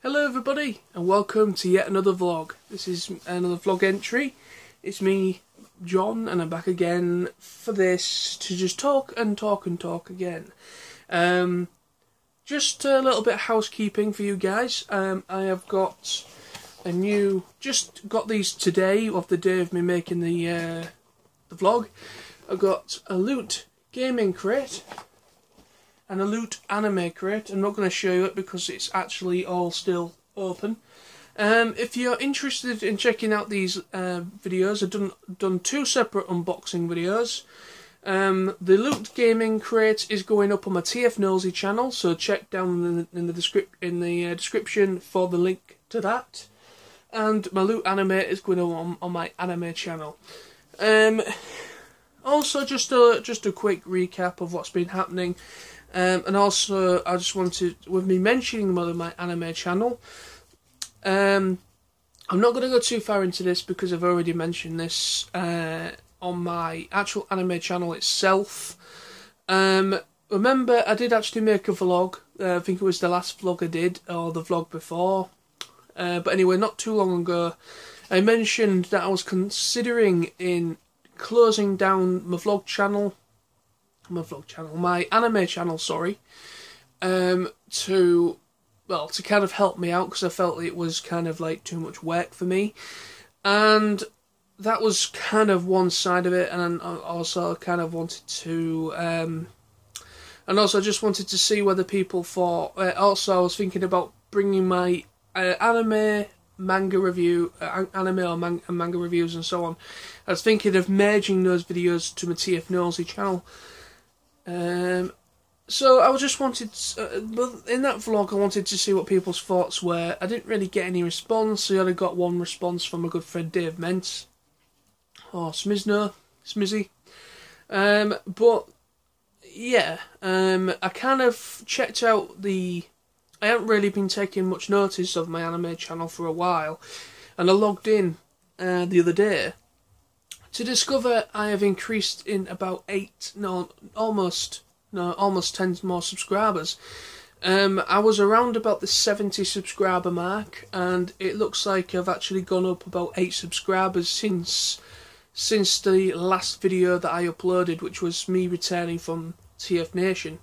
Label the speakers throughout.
Speaker 1: Hello everybody and welcome to yet another vlog. This is another vlog entry. It's me, John, and I'm back again for this to just talk and talk and talk again. Just a little bit of housekeeping for you guys. I have got just got these today, of the day of me making the vlog. I've got a Loot gaming crate and a Loot anime crate. I'm not going to show you it because it's actually all still open. If you're interested in checking out these videos, I've done two separate unboxing videos. The Loot gaming crate is going up on my TF Nosy channel, so check down in the description for the link to that. And my Loot anime is going on my anime channel. Also, just a quick recap of what's been happening. And also, I just wanted, with me mentioning my anime channel, I'm not going to go too far into this because I've already mentioned this on my actual anime channel itself. Remember, I did actually make a vlog. I think it was the last vlog I did, or the vlog before. But anyway, not too long ago, I mentioned that I was considering closing down my my anime channel, sorry, to kind of help me out, because I felt it was kind of like too much work for me, and that was kind of one side of it. And I also kind of wanted to, and also I just wanted to see whether people thought. Also, I was thinking about bringing my anime manga review, anime or manga reviews and so on. I was thinking of merging those videos to my TF Nosy channel. So I just wanted, in that vlog, I wanted to see what people's thoughts were. I didn't really get any response. I only got one response from my good friend Dave Mentz, or Smizzy. But yeah, I kind of checked out I haven't really been taking much notice of my anime channel for a while, and I logged in the other day to discover I have increased in about almost 10 more subscribers. I was around about the 70 subscriber mark, and it looks like I've actually gone up about 8 subscribers since the last video that I uploaded, which was me returning from TF Nation,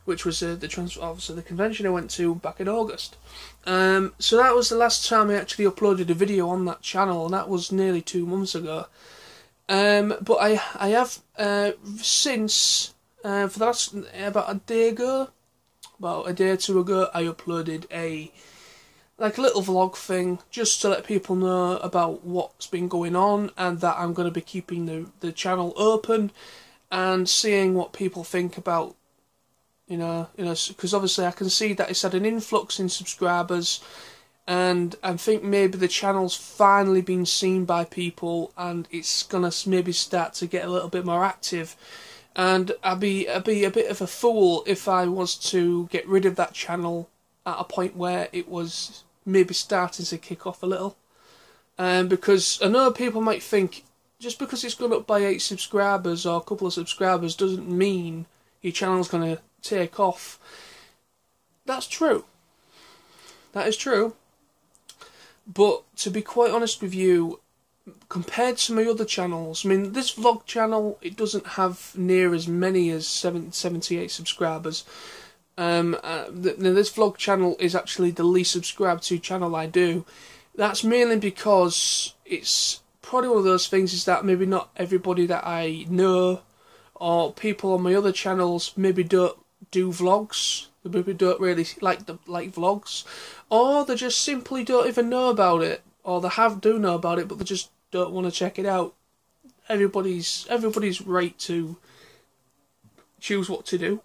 Speaker 1: which was obviously the convention I went to back in August. So that was the last time I actually uploaded a video on that channel, and that was nearly 2 months ago. But I have since, for the last, about a day or two ago, I uploaded a little vlog thing, just to let people know about what's been going on, and that I'm going to be keeping the channel open and seeing what people think about, because obviously I can see that it's had an influx in subscribers, and I think maybe the channel's finally been seen by people, and it's gonna maybe start to get a little bit more active. And I'd be a bit of a fool if I was to get rid of that channel at a point where it was maybe starting to kick off a little. Because I know people might think, just because it's gone up by 8 subscribers or a couple of subscribers doesn't mean your channel's gonna take off. That's true. That is true. But to be quite honest with you, compared to my other channels, I mean, this vlog channel, it doesn't have near as many as 78 subscribers. This vlog channel is actually the least subscribed to channel I do. That's mainly because it's probably one of those things, is that maybe not everybody that I know or people on my other channels maybe don't do vlogs. They maybe don't really like vlogs, or they just simply don't even know about it, or they do know about it, but they just don't want to check it out. Everybody's right to choose what to do,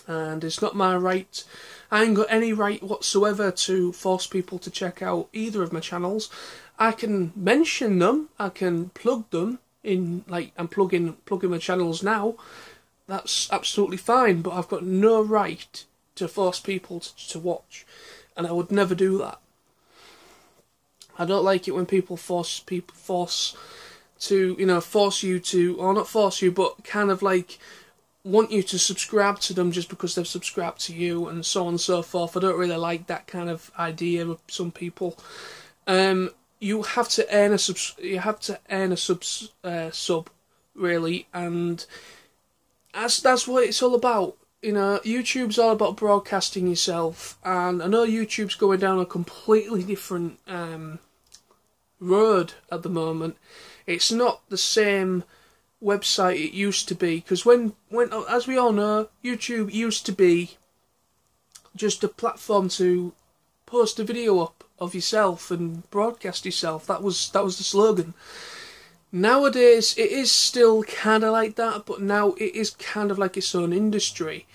Speaker 1: and it's not my right. I ain't got any right whatsoever to force people to check out either of my channels. I can mention them, I can plug them in, I'm plugging my channels now. That's absolutely fine, but I've got no right to force people to watch, and I would never do that. I don't like it when people force you to, or not force you, but kind of like want you to subscribe to them just because they've subscribed to you, and so on and so forth. I don't really like that kind of idea with some people. You have to earn a sub, really, and that's what it's all about. You know, YouTube's all about broadcasting yourself, and I know YouTube's going down a completely different road at the moment. It's not the same website it used to be, because when as we all know, YouTube used to be just a platform to post a video up of yourself and broadcast yourself. That was the slogan. Nowadays it is still kind of like that, but now it is kind of like its own industry.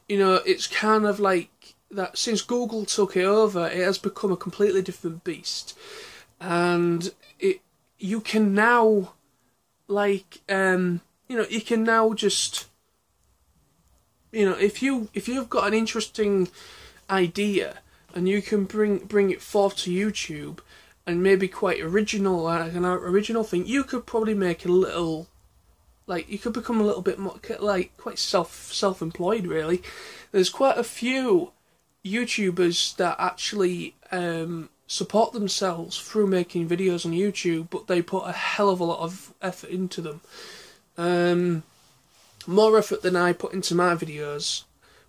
Speaker 1: You know, it's kind of like that since Google took it over, it has become a completely different beast. And you can now, like, you can now just, if you've got an interesting idea and you can bring it forth to YouTube and maybe quite original, like an original thing, you could probably make a little, like, you could become a little bit more, like, quite self-employed, really. There's quite a few YouTubers that actually support themselves through making videos on YouTube, but they put a hell of a lot of effort into them. More effort than I put into my videos,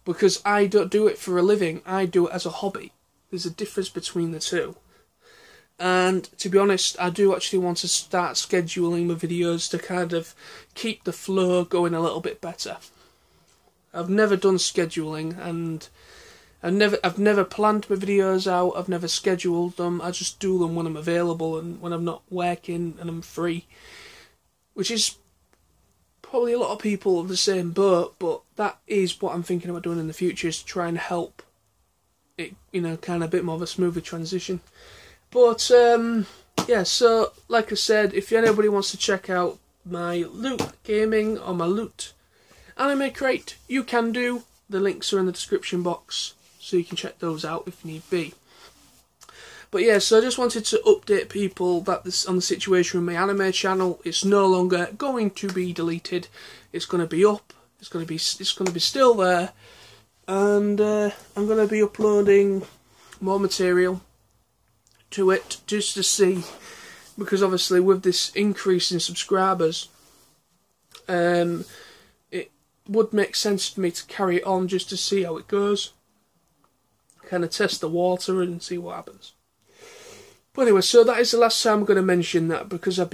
Speaker 1: because I don't do it for a living, I do it as a hobby. There's a difference between the two. And to be honest, I do actually want to start scheduling my videos to kind of keep the flow going a little bit better. I've never done scheduling, and I've never planned my videos out, I've never scheduled them, I just do them when I'm available and when I'm not working and I'm free. Which is probably a lot of people of the same boat, but that is what I'm thinking about doing in the future, is to try and help it, kind of a bit more of a smoother transition. But, yeah, so, like I said, if anybody wants to check out my Loot Gaming or my Loot Anime Crate, you can do. The links are in the description box, so you can check those out if need be. But yeah, so I just wanted to update people that on the situation with my anime channel. It's no longer going to be deleted. It's going to be up. It's going to be still there, and I'm going to be uploading more material to it just to see, because obviously with this increase in subscribers, it would make sense for me to carry it on just to see how it goes, kind of test the water and see what happens. But anyway, so that is the last time I'm going to mention that, because I've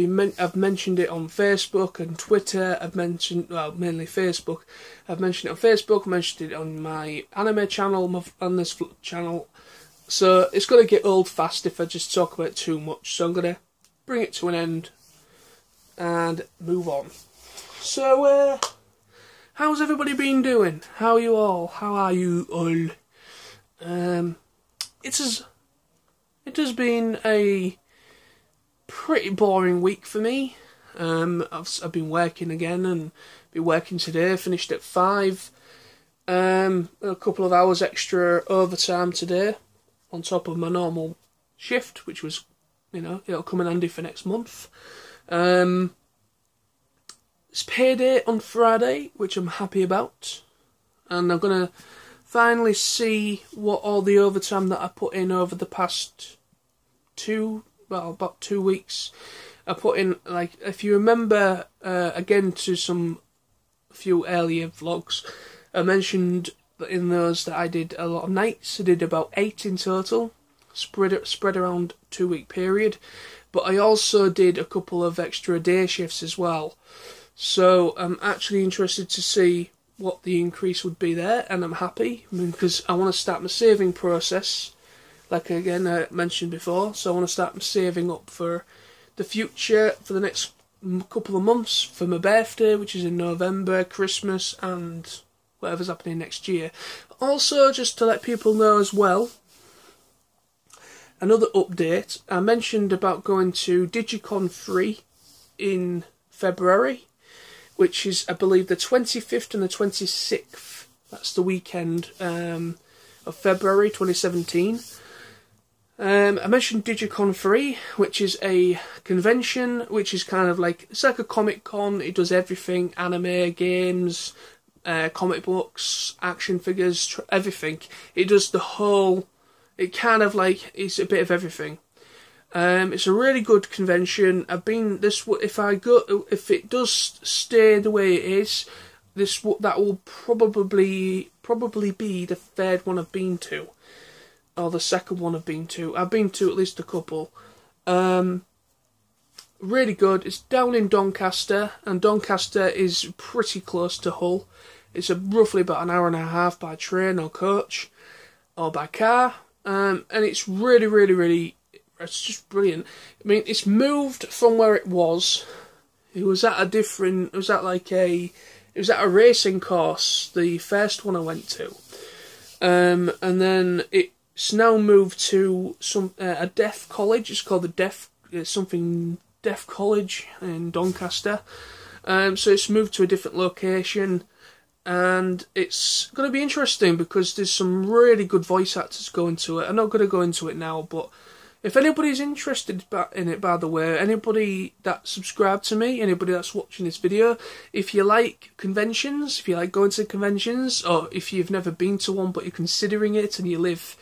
Speaker 1: mentioned it on Facebook and Twitter. I've mentioned, well, mainly Facebook. I've mentioned it on Facebook, mentioned it on my anime channel, on this channel. So it's going to get old fast if I just talk about it too much. So I'm going to bring it to an end and move on. So, how's everybody been doing? How are you all? How are you all? It has been a pretty boring week for me. I've been working again, and been working today. Finished at 5. A couple of hours extra overtime today, on top of my normal shift, which was, it'll come in handy for next month. It's payday on Friday, which I'm happy about, and I'm going to finally see what all the overtime that I put in over the past about 2 weeks. I put in, like, if you remember, again to a few earlier vlogs, I mentioned in those that I did a lot of nights. I did about 8 in total, spread around 2-week period. But I also did a couple of extra day shifts as well. So I'm actually interested to see what the increase would be there, and I'm happy, because I want to start my saving process, like again I mentioned before. So I want to start my saving up for the future, for the next couple of months, for my birthday, which is in November, Christmas, and whatever's happening next year. Also, just to let people know as well, another update, I mentioned about going to Digi-Con 3 in February, which is, I believe, the 25th and the 26th. That's the weekend of February 2017. I mentioned Digi-Con 3, which is a convention, which is kind of like, it's like a Comic-Con. It does everything: anime, games, comic books, action figures, everything. It does the whole. It kind of like it's a bit of everything. It's a really good convention. I've been this. If it does stay the way it is, that will probably be the third one I've been to, or the second one I've been to. I've been to at least a couple. Really good. It's down in Doncaster, and Doncaster is pretty close to Hull. It's roughly about an hour and a half by train or coach, or by car. And it's really, it's just brilliant. I mean, it's moved from where it was. It was at a racing course, the first one I went to. And then it's now moved to a deaf college. It's called the Deaf College in Doncaster. So it's moved to a different location. And it's going to be interesting because there's some really good voice actors going to it. I'm not going to go into it now, but if anybody's interested in it, by the way, anybody that subscribed to me, anybody that's watching this video, if you like conventions, if you like going to conventions, or if you've never been to one but you're considering it and you live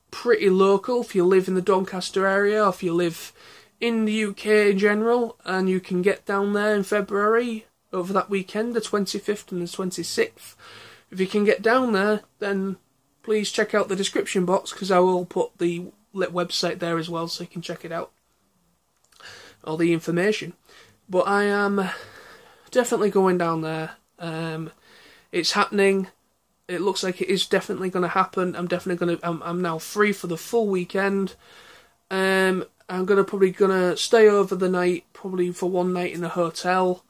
Speaker 1: pretty local, if you live in the Doncaster area, or if you live in the UK in general, and you can get down there in February, over that weekend, the 25th and the 26th. If you can get down there, then please check out the description box, because I will put the website there as well, so you can check it out, all the information. But I am definitely going down there. It's happening. It looks like it is definitely going to happen. I'm now free for the full weekend. I'm probably gonna stay over the night, probably for one night in a hotel.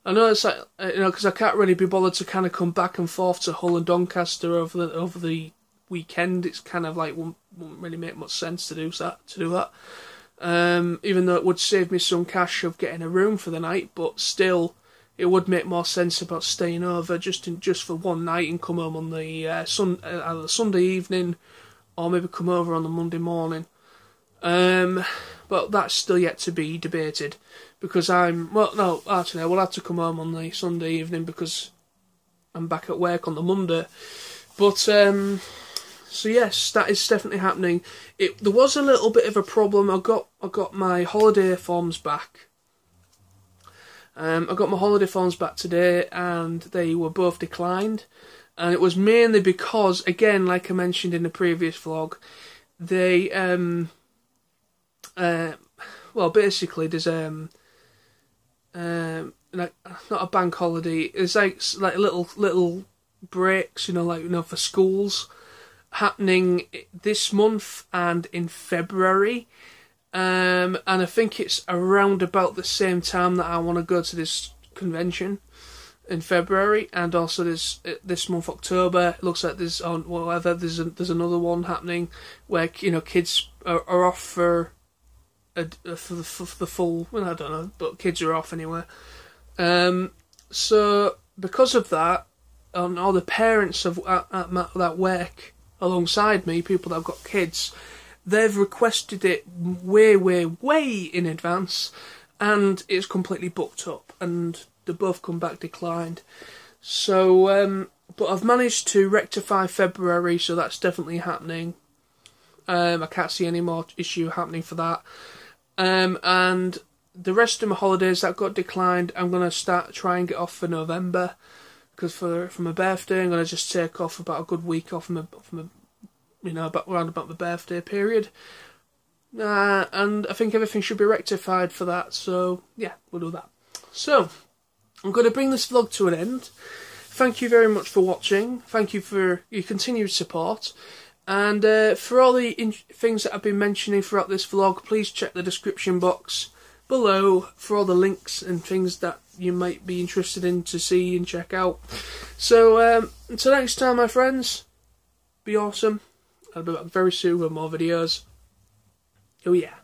Speaker 1: I know it's like, because I can't really be bothered to kind of come back and forth to Hull and Doncaster over the weekend. It's kind of like won't really make much sense to do that. Even though it would save me some cash of getting a room for the night, but still, it would make more sense about staying over just for one night and come home on the either Sunday evening, or maybe come over on the Monday morning. But that's still yet to be debated, because I will have to come home on the Sunday evening because I'm back at work on the Monday. But so yes, that is definitely happening. There was a little bit of a problem. I got my holiday forms back. I got my holiday forms back today, and they were both declined. And it was mainly because, again, like I mentioned in the previous vlog, they basically there's like not a bank holiday. It's like little breaks, for schools happening this month and in February. And I think it's around about the same time that I want to go to this convention in February, and also this month October. It looks like there's another one happening where kids are off for the full. Well, I don't know, but kids are off anyway. So because of that, and all the parents that work alongside me, people that have got kids, they've requested it way in advance, and it's completely booked up, and they both come back declined. So, but I've managed to rectify February, so that's definitely happening. I can't see any more issue happening for that. And the rest of my holidays that got declined, I'm going to try and get off for November, because for my birthday, I'm going to just take off about a good week off around about my birthday period. And I think everything should be rectified for that, so yeah, we'll do that. So, I'm going to bring this vlog to an end. Thank you very much for watching. Thank you for your continued support. And for all the things that I've been mentioning throughout this vlog, please check the description box below for all the links and things that you might be interested in to see and check out. So, until next time, my friends, be awesome. I'll be back very soon with more videos. Oh yeah.